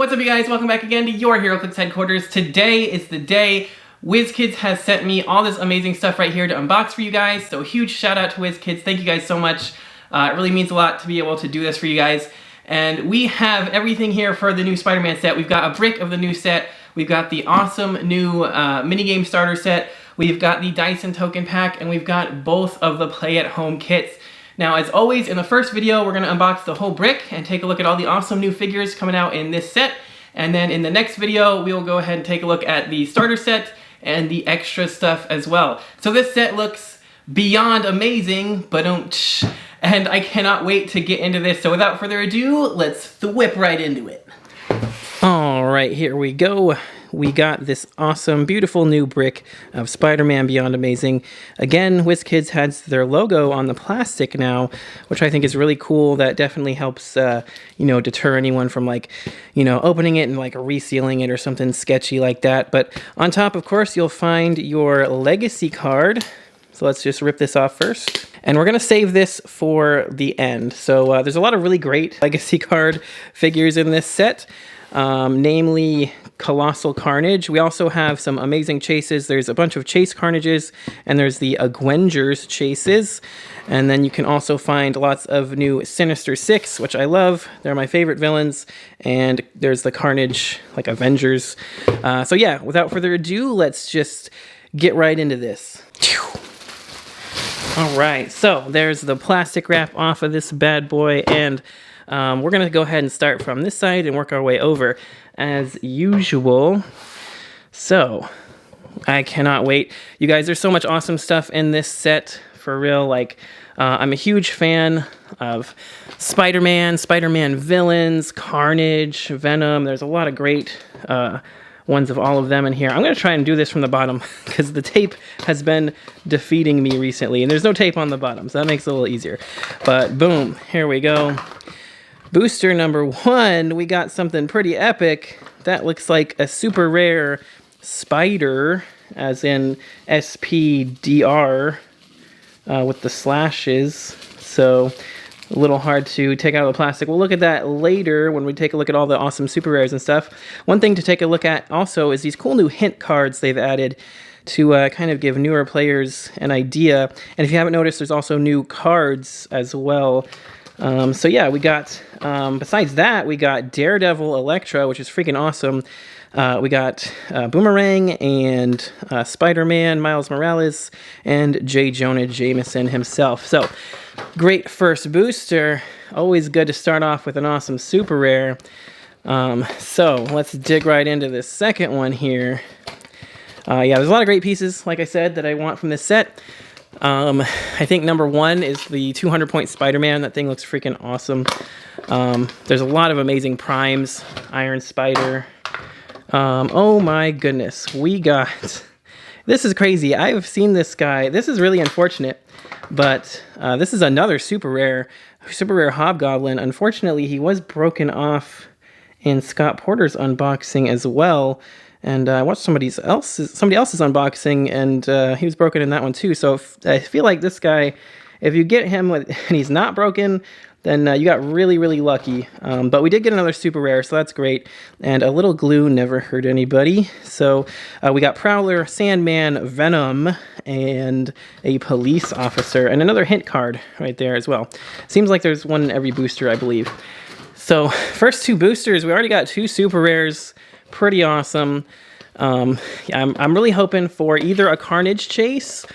What's up, you guys? Welcome back again to your Heroclix headquarters. Today is the day. WizKids has sent me all this amazing stuff right here to unbox for you guys, so huge shout out to WizKids. Thank you guys so much. It really means a lot to be able to do this for you guys. And we have everything here for the new Spider-Man set. We've got a brick of the new set. We've got the awesome new minigame starter set. We've got the Dyson token pack, and we've got both of the play-at-home kits. Now, as always, in the first video, we're going to unbox the whole brick and take a look at all the awesome new figures coming out in this set. And then in the next video, we will go ahead and take a look at the starter set and the extra stuff as well. So this set looks beyond amazing, and I cannot wait to get into this. So without further ado, let's whip right into it. All right, here we go. We got this awesome, beautiful new brick of Spider-Man Beyond Amazing. Again, WizKids has their logo on the plastic now, which I think is really cool. That definitely helps, deter anyone from opening it and resealing it or something sketchy like that. But on top, of course, you'll find your legacy card. So let's just rip this off first. And we're going to save this for the end. So there's a lot of really great legacy card figures in this set. Namely Colossal Carnage. We also have some amazing chases. There's a bunch of Chase Carnages, and there's the Avengers chases. And then you can also find lots of new Sinister Six, which I love. They're my favorite villains. And there's the Carnage, Avengers. So yeah, without further ado, let's just get right into this. All right, so there's the plastic wrap off of this bad boy, and we're going to go ahead and start from this side and work our way over as usual. So, I cannot wait. You guys, there's so much awesome stuff in this set, for real. I'm a huge fan of Spider-Man, Spider-Man villains, Carnage, Venom. There's a lot of great ones of all of them in here. I'm going to try and do this from the bottom because the tape has been defeating me recently, and there's no tape on the bottom, so that makes it a little easier. But boom, here we go. Booster number 1, we got something pretty epic. That looks like a super rare spider, as in SPDR, with the slashes. So a little hard to take out of the plastic. We'll look at that later when we take a look at all the awesome super rares and stuff. One thing to take a look at also is these cool new hint cards they've added to kind of give newer players an idea. And if you haven't noticed, there's also new cards as well. So yeah, we got, besides that, we got Daredevil Elektra, which is freaking awesome. We got Boomerang and Spider-Man, Miles Morales, and J. Jonah Jameson himself. So, great first booster. Always good to start off with an awesome super rare. So, let's dig right into this second one here. Yeah, there's a lot of great pieces, like I said, that I want from this set. I think number 1 is the 200-point Spider-Man. That thing looks freaking awesome. There's a lot of amazing primes. Iron Spider. Oh my goodness. We got... This is crazy. I've seen this guy. This is really unfortunate, but this is another super rare Hobgoblin. Unfortunately, he was broken off in Scott Porter's unboxing as well. And I watched somebody else's unboxing, and he was broken in that one too. So I feel like this guy, if you get him and he's not broken, then you got really, really lucky. But we did get another super rare, so that's great. And a little glue never hurt anybody. So we got Prowler, Sandman, Venom, and a police officer, and another hint card right there as well. Seems like there's one in every booster, I believe. So first 2 boosters, we already got 2 super rares. Pretty awesome. I'm really hoping for either a Carnage chase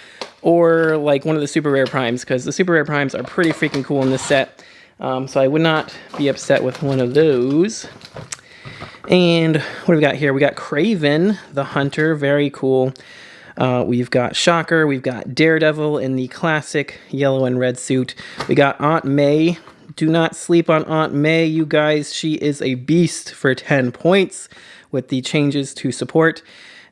or one of the super rare primes, because the super rare primes are pretty freaking cool in this set. So I would not be upset with one of those. And what do we got here? We got Kraven the Hunter, very cool. We've got Shocker, we've got Daredevil in the classic yellow and red suit. We got Aunt May. Do not sleep on Aunt May, you guys. She is a beast for 10 points with the changes to support.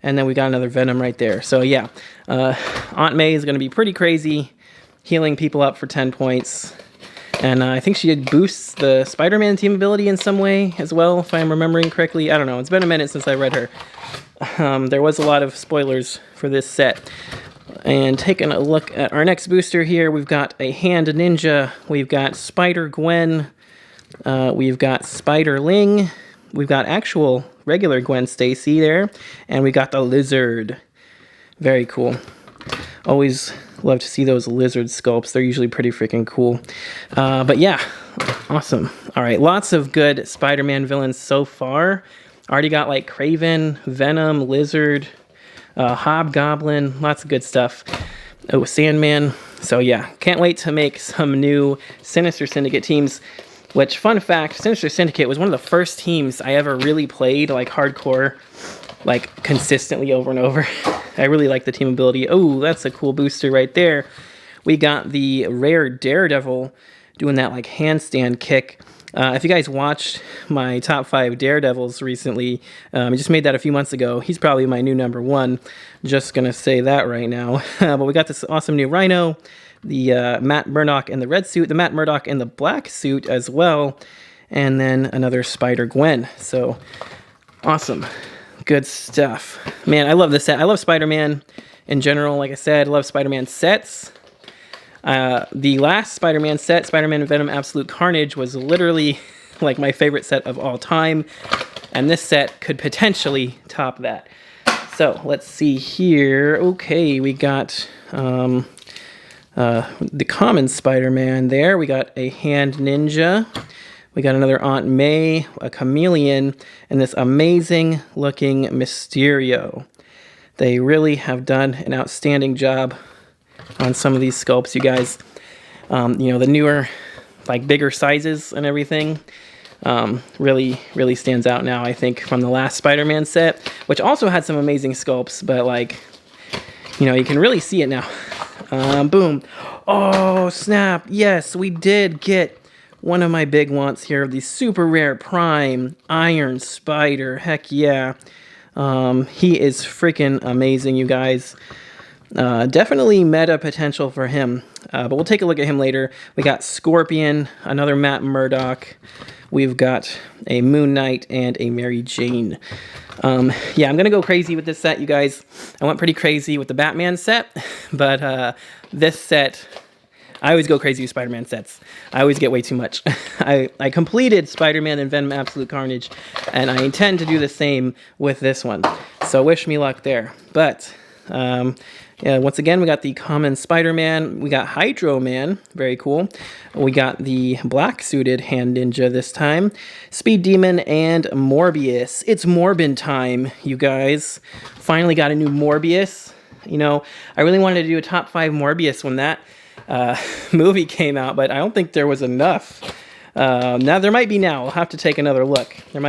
And then we got another Venom right there. So yeah, Aunt May is going to be pretty crazy, healing people up for 10 points. And I think she boosts the Spider-Man team ability in some way as well, if I'm remembering correctly. I don't know. It's been a minute since I read her. There was a lot of spoilers for this set. And taking a look at our next booster here, we've got a Hand Ninja, we've got Spider-Gwen, we've got Spider-Ling, we've got actual regular Gwen Stacy there, and we got the lizard. Very cool. Always love to see those lizard sculpts. They're usually pretty freaking cool. But yeah, awesome. All right, lots of good Spider-Man villains so far. Already got like Kraven, Venom, Lizard, Hobgoblin, lots of good stuff. Oh, Sandman. So yeah, can't wait to make some new Sinister Syndicate teams. Which, fun fact, Sinister Syndicate was one of the first teams I ever really played, like hardcore, like consistently over and over. I really like the team ability. Oh, that's a cool booster right there. We got the rare Daredevil doing that like handstand kick. If you guys watched my top 5 Daredevils recently, I just made that a few months ago. He's probably my new #1. Just gonna say that right now. But we got this awesome new Rhino, the Matt Murdock in the red suit, the Matt Murdock in the black suit as well, and then another Spider-Gwen. So awesome. Good stuff. Man, I love this set. I love Spider-Man in general. Like I said, I love Spider-Man sets. The last Spider-Man set, Spider-Man and Venom Absolute Carnage, was literally like my favorite set of all time. And this set could potentially top that. So let's see here. Okay, we got the common Spider-Man there. We got a Hand Ninja. We got another Aunt May, a Chameleon, and this amazing looking Mysterio. They really have done an outstanding job on some of these sculpts, you guys. You know, the newer, like bigger sizes and everything really stands out now, I think, from the last Spider-Man set, which also had some amazing sculpts, but like, you know, you can really see it now. Boom. Oh, snap. Yes, we did get one of my big wants here, the super rare Prime Iron Spider. Heck yeah. He is freaking amazing, you guys. Definitely meta potential for him. But we'll take a look at him later. We got Scorpion, another Matt Murdock. We've got a Moon Knight and a Mary Jane. Yeah, I'm going to go crazy with this set, you guys. I went pretty crazy with the Batman set, but this set, I always go crazy with Spider-Man sets. I always get way too much. I completed Spider-Man and Venom Absolute Carnage, and I intend to do the same with this one. So wish me luck there. But yeah, once again, we got the common Spider-Man. We got Hydro Man, very cool. We got the black-suited Hand Ninja this time. Speed Demon and Morbius. It's Morbin time, you guys. Finally got a new Morbius. You know, I really wanted to do a top 5 Morbius when that movie came out, but I don't think there was enough. Now there might be now. We'll have to take another look. That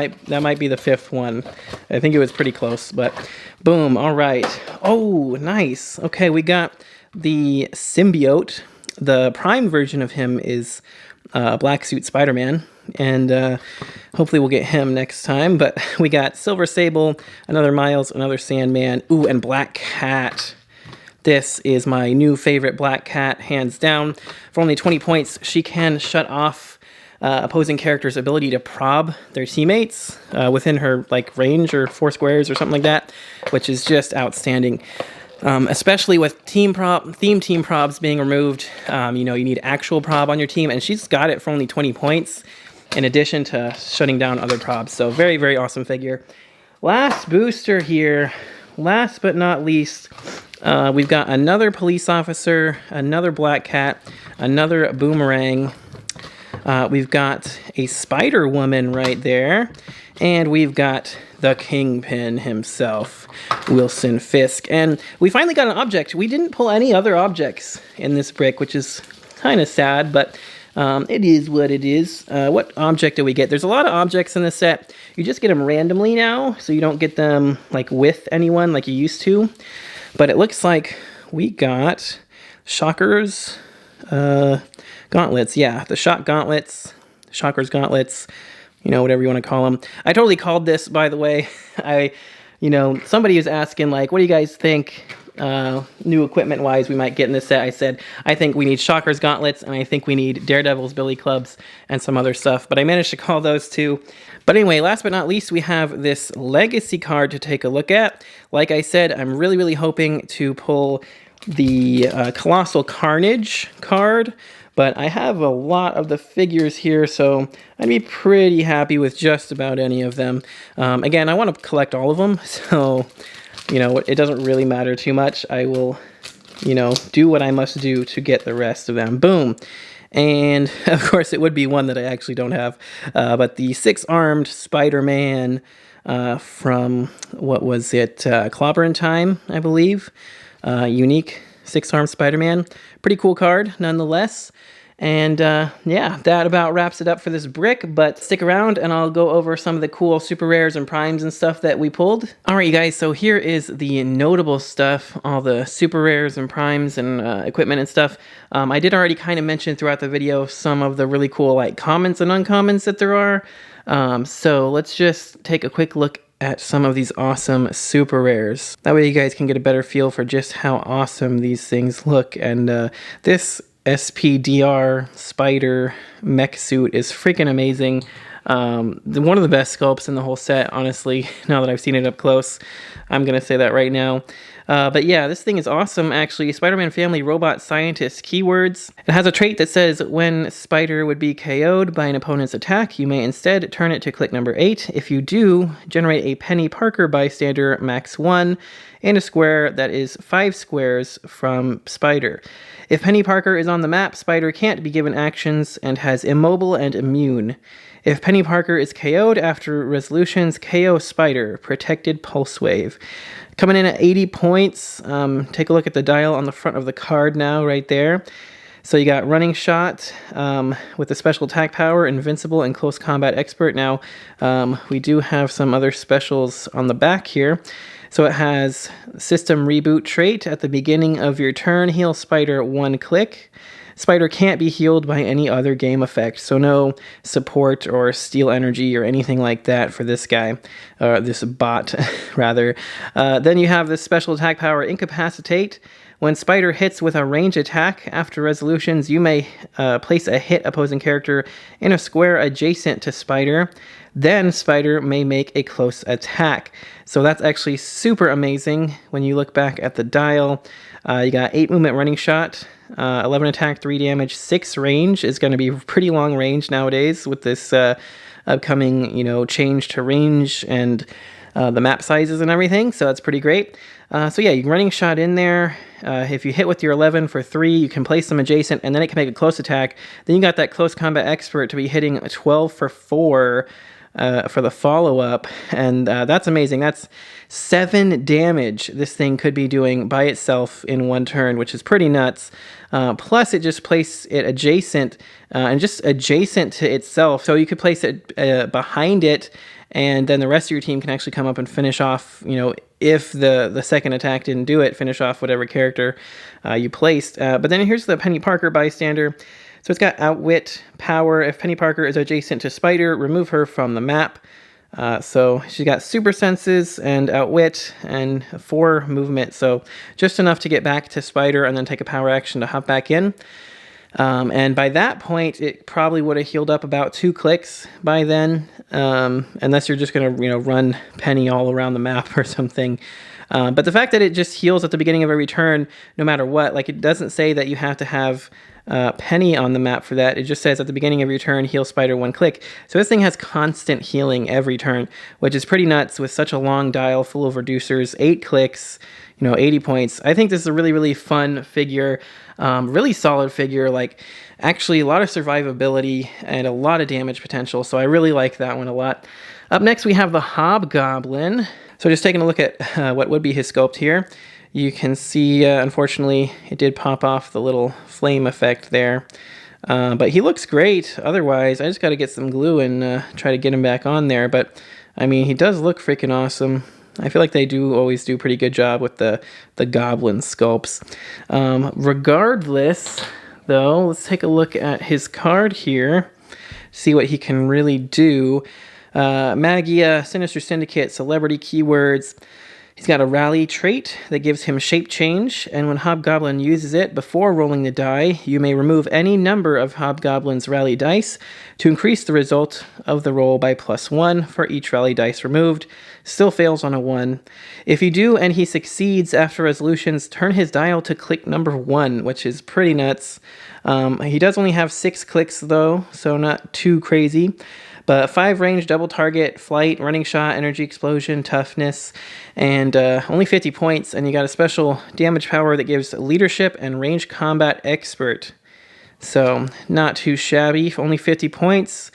might be the 5th one. I think it was pretty close, but boom. All right. Oh, nice. Okay, we got the symbiote. The Prime version of him is Black Suit Spider-Man, and hopefully we'll get him next time. But we got Silver Sable, another Miles, another Sandman. Ooh, and Black Cat. This is my new favorite Black Cat, hands down. For only 20 points, she can shut off opposing characters' ability to prob their teammates within her like range or 4 squares or something like that, which is just outstanding. Especially with theme team probs being removed, you know, you need actual prob on your team, and she's got it for only 20 points in addition to shutting down other probs. So very, very awesome figure. Last booster here, last but not least, we've got another police officer, another Black Cat, another Boomerang. We've got a Spider-Woman right there, and we've got the Kingpin himself, Wilson Fisk. And we finally got an object. We didn't pull any other objects in this brick, which is kind of sad, but it is what it is. What object do we get? There's a lot of objects in this set. You just get them randomly now, so you don't get them like with anyone like you used to. But it looks like we got Shocker's gauntlets. Yeah, the Shock gauntlets, Shocker's gauntlets, you know, whatever you want to call them. I totally called this, by the way. You know, somebody was asking, like, what do you guys think new equipment-wise we might get in this set? I said, I think we need Shocker's gauntlets, and I think we need Daredevil's billy clubs and some other stuff. But I managed to call those two. But anyway, last but not least, we have this Legacy card to take a look at. Like I said, I'm really, really hoping to pull the Colossal Carnage card, but I have a lot of the figures here, so I'd be pretty happy with just about any of them. Again, I want to collect all of them, so, you know, it doesn't really matter too much. I will, you know, do what I must do to get the rest of them. Boom. And, of course, it would be one that I actually don't have, but the 6-armed Spider-Man from, what was it, Clobber in Time, I believe. Unique 6-armed Spider-Man. Pretty cool card, nonetheless. And yeah, that about wraps it up for this brick, but stick around and I'll go over some of the cool super rares and primes and stuff that we pulled. All right, you guys, so here is the notable stuff, all the super rares and primes and equipment and stuff. I did already kind of mention throughout the video some of the really cool like commons and uncommons that there are. So let's just take a quick look at some of these awesome super rares. That way you guys can get a better feel for just how awesome these things look. And this SPDR Spider mech suit is freaking amazing. One of the best sculpts in the whole set, honestly, now that I've seen it up close. I'm going to say that right now. But yeah, this thing is awesome, actually. Spider-Man Family Robot Scientist keywords. It has a trait that says when Spider would be KO'd by an opponent's attack, you may instead turn it to click number 8. If you do, generate a Penny Parker bystander max 1 in a square that is 5 squares from Spider. If Penny Parker is on the map, Spider can't be given actions and has immobile and immune. If Penny Parker is KO'd after resolutions, KO Spider, protected pulse wave. Coming in at 80 points. Take a look at the dial on the front of the card now, right there. So you got running shot with the special attack power, invincible, and close combat expert. Now, we do have some other specials on the back here. So it has system reboot trait at the beginning of your turn, heal Spider 1 click. Spider can't be healed by any other game effect, so no support or steal energy or anything like that for this guy, or this bot, rather. Then you have this special attack power, Incapacitate. When Spider hits with a range attack, after resolutions, you may place a hit opposing character in a square adjacent to Spider. Then Spider may make a close attack. So that's actually super amazing when you look back at the dial. You got 8 movement running shot, 11 attack, 3 damage, 6 range. Is going to be pretty long range nowadays with this upcoming, you know, change to range and the map sizes and everything. So that's pretty great. So yeah, you can running shot in there. If you hit with your 11 for 3, you can place them adjacent, and then it can make a close attack. Then you got that close combat expert to be hitting 12 for 4 for the follow-up, and that's amazing. That's 7 damage this thing could be doing by itself in one turn, which is pretty nuts. Plus, it just places it adjacent, and just adjacent to itself, so you could place it behind it, and then the rest of your team can actually come up and finish off, you know, if the second attack didn't do it, finish off whatever character you placed. But then here's the Penny Parker bystander. So it's got Outwit power. If Penny Parker is adjacent to Spider, remove her from the map. So she's got super senses and Outwit and 4 movement. So just enough to get back to Spider and then take a power action to hop back in. And by that point, it probably would have healed up about 2 clicks by then, unless you're just going to, you know, run Penny all around the map or something. But the fact that it just heals at the beginning of every turn, no matter what, like it doesn't say that you have to have Penny on the map for that. It just says at the beginning of your turn, heal Spider 1 click. So this thing has constant healing every turn, which is pretty nuts with such a long dial full of reducers, 8 clicks, you know, 80 points. I think this is a really, really fun figure, really solid figure, like actually a lot of survivability and a lot of damage potential. So I really like that one a lot. Up next, we have the Hobgoblin. So just taking a look at what would be his sculpt here. You can see, unfortunately, it did pop off the little flame effect there. But he looks great. Otherwise, I just got to get some glue and try to get him back on there. But, I mean, he does look freaking awesome. I feel like they do always do a pretty good job with the Goblin sculpts. Regardless, though, let's take a look at his card here. See what he can really do. Magia, Sinister Syndicate, Celebrity keywords. He's got a rally trait that gives him shape change, and when Hobgoblin uses it before rolling the die, you may remove any number of Hobgoblin's rally dice to increase the result of the roll by +1 for each rally dice removed. Still fails on a 1. If you do and he succeeds after resolutions, turn his dial to click number 1, which is pretty nuts. He does only have 6 clicks though, so not too crazy. But 5 range, double target, flight, running shot, energy explosion, toughness, and only 50 points. And you got a special damage power that gives leadership and range combat expert. So not too shabby. Only 50 points.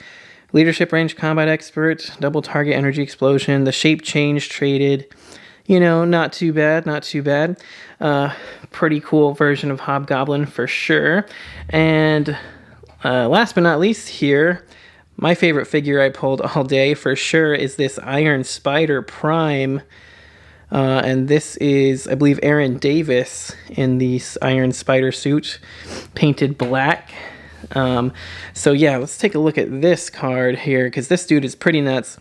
Leadership, range combat expert, double target, energy explosion, the shape change traded. You know, not too bad, not too bad. Pretty cool version of Hobgoblin for sure. And last but not least here, my favorite figure I pulled all day for sure is this Iron Spider Prime. And this is, I believe, Aaron Davis in the Iron Spider suit, painted black. So yeah, let's take a look at this card here, because this dude is pretty nuts.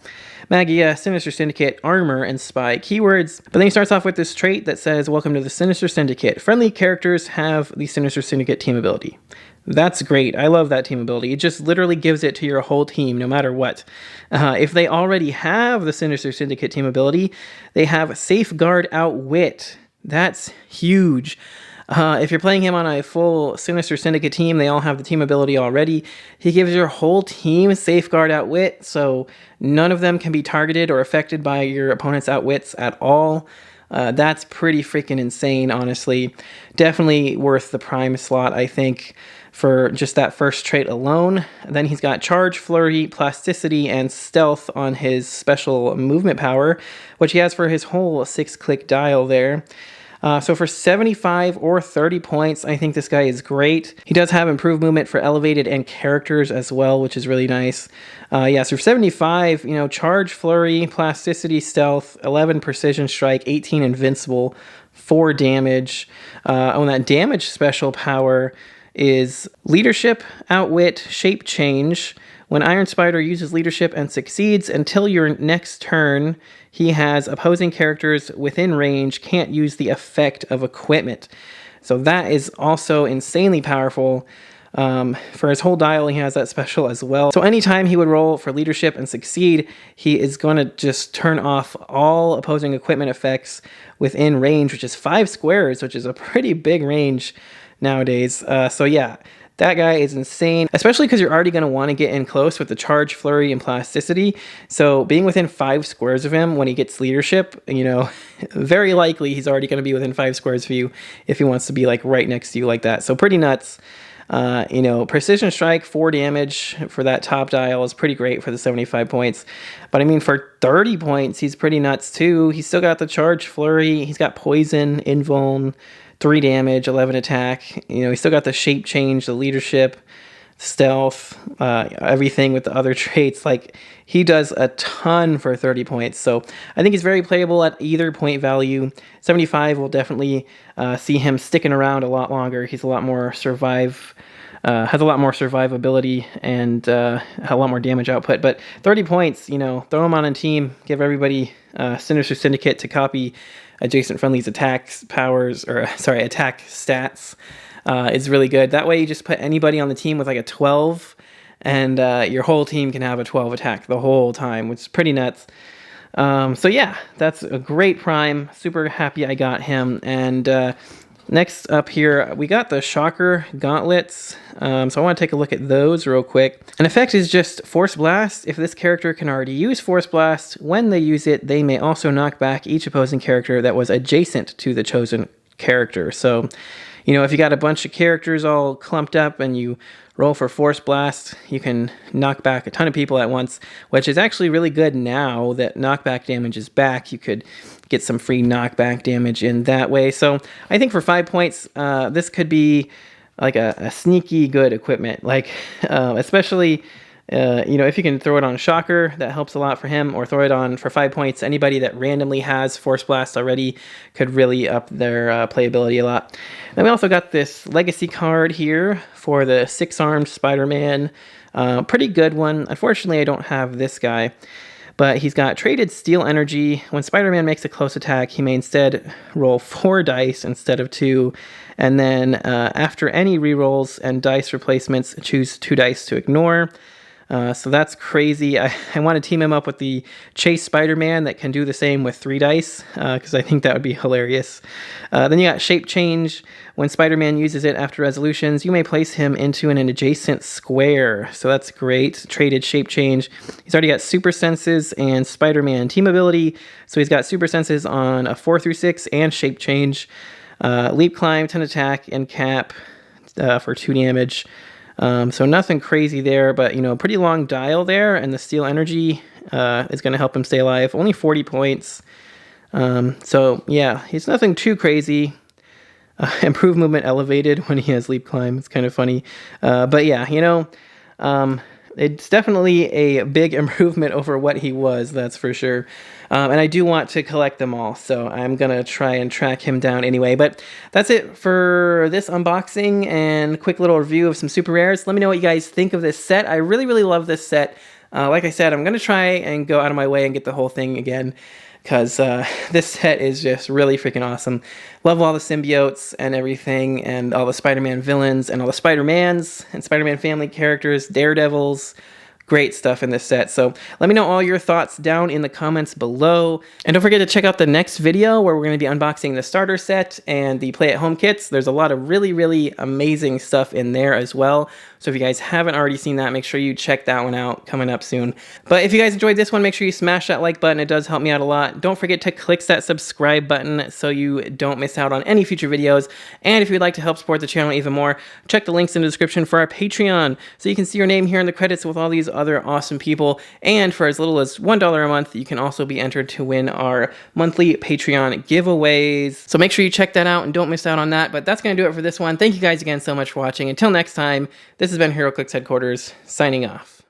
Magia, Sinister Syndicate, Armor, and Spy keywords. But then he starts off with this trait that says, welcome to the Sinister Syndicate. Friendly characters have the Sinister Syndicate team ability. That's great. I love that team ability. It just literally gives it to your whole team, no matter what. If they already have the Sinister Syndicate team ability, they have Safeguard Outwit. That's huge. If you're playing him on a full Sinister Syndicate team, they all have the team ability already. He gives your whole team Safeguard Outwit, so none of them can be targeted or affected by your opponent's outwits at all. That's pretty freaking insane, honestly. Definitely worth the Prime slot, I think, for just that first trait alone. And then he's got Charge, Flurry, Plasticity, and Stealth on his special movement power, which he has for his whole 6-click dial there. So for 75 or 30 points, I think this guy is great. He does have improved movement for elevated and characters as well, which is really nice. Yeah, so for 75, you know, Charge, Flurry, Plasticity, Stealth, 11 Precision Strike, 18 Invincible, 4 damage. On that damage special power is Leadership, Outwit, Shape Change. When Iron Spider uses Leadership and succeeds, until your next turn, he has opposing characters within range can't use the effect of equipment. So that is also insanely powerful. For his whole dial, he has that special as well. So anytime he would roll for Leadership and succeed, he is going to just turn off all opposing equipment effects within range, which is 5 squares, which is a pretty big range nowadays. So yeah, that guy is insane, especially because you're already going to want to get in close with the Charge, Flurry, and Plasticity. So being within 5 squares of him when he gets Leadership, you know, very likely he's already going to be within 5 squares of you if he wants to be like right next to you like that. So pretty nuts. You know, Precision Strike, 4 damage for that top dial is pretty great for the 75 points. But I mean, for 30 points, he's pretty nuts too. He's still got the Charge, Flurry. He's got Poison, Invuln, 3 damage, 11 attack. You know, he's still got the Shape Change, the Leadership, Stealth, everything with the other traits. Like, he does a ton for 30 points. So I think he's very playable at either point value. 75 will definitely see him sticking around a lot longer. He's a lot more has a lot more survivability and a lot more damage output. But 30 points, you know, throw him on a team, give everybody Sinister Syndicate to copy adjacent friendlies attack stats. Is really good. That way you just put anybody on the team with like a 12 and your whole team can have a 12 attack the whole time, which is pretty nuts. So yeah, that's a great Prime. Super happy I got him. And next up here, we got the Shocker Gauntlets. So I want to take a look at those real quick. An effect is just Force Blast. If this character can already use Force Blast, when they use it, they may also knock back each opposing character that was adjacent to the chosen character. So, you know, if you got a bunch of characters all clumped up and you roll for Force Blast, you can knock back a ton of people at once, which is actually really good now that knockback damage is back. You could get some free knockback damage in that way. So I think for 5 points, this could be like a sneaky good equipment, like especially you know, if you can throw it on Shocker, that helps a lot for him, or throw it on for 5 points. Anybody that randomly has Force Blast already could really up their playability a lot. Then we also got this Legacy card here for the 6-armed Spider-Man. Pretty good one. Unfortunately, I don't have this guy. But he's got traded Steel Energy. When Spider-Man makes a close attack, he may instead roll 4 dice instead of 2. And then after any rerolls and dice replacements, choose 2 dice to ignore. So that's crazy. I want to team him up with the Chase Spider-Man that can do the same with 3 dice, because I think that would be hilarious. Then you got Shape Change. When Spider-Man uses it after resolutions, you may place him into an adjacent square. So that's great. Traded Shape Change. He's already got Super Senses and Spider-Man Team Ability. So he's got Super Senses on a 4 through 6 and Shape Change. Leap, Climb, 10 attack, and Cap for 2 damage. So nothing crazy there, but, you know, pretty long dial there, and the Steel Energy is going to help him stay alive. Only 40 points. So, yeah, he's nothing too crazy. Improved movement elevated when he has Leap Climb. It's kind of funny. But, yeah, you know, it's definitely a big improvement over what he was, that's for sure. And I do want to collect them all, so I'm going to try and track him down anyway. But that's it for this unboxing and quick little review of some super rares. Let me know what you guys think of this set. I really, really love this set. Like I said, I'm going to try and go out of my way and get the whole thing again, because this set is just really freaking awesome. Love all the symbiotes and everything, and all the Spider-Man villains, and all the Spider-Mans, and Spider-Man family characters, Daredevils. Great stuff in this set. So let me know all your thoughts down in the comments below. And don't forget to check out the next video where we're going to be unboxing the starter set and the play-at-home kits. There's a lot of really, really amazing stuff in there as well. So if you guys haven't already seen that, make sure you check that one out, coming up soon. But if you guys enjoyed this one, make sure you smash that like button. It does help me out a lot. Don't forget to click that subscribe button so you don't miss out on any future videos. And if you'd like to help support the channel even more, check the links in the description for our Patreon so you can see your name here in the credits with all these other awesome people. And for as little as $1 a month, you can also be entered to win our monthly Patreon giveaways. So make sure you check that out and don't miss out on that. But that's going to do it for this one. Thank you guys again so much for watching. Until next time, this has been Heroclix Headquarters, signing off.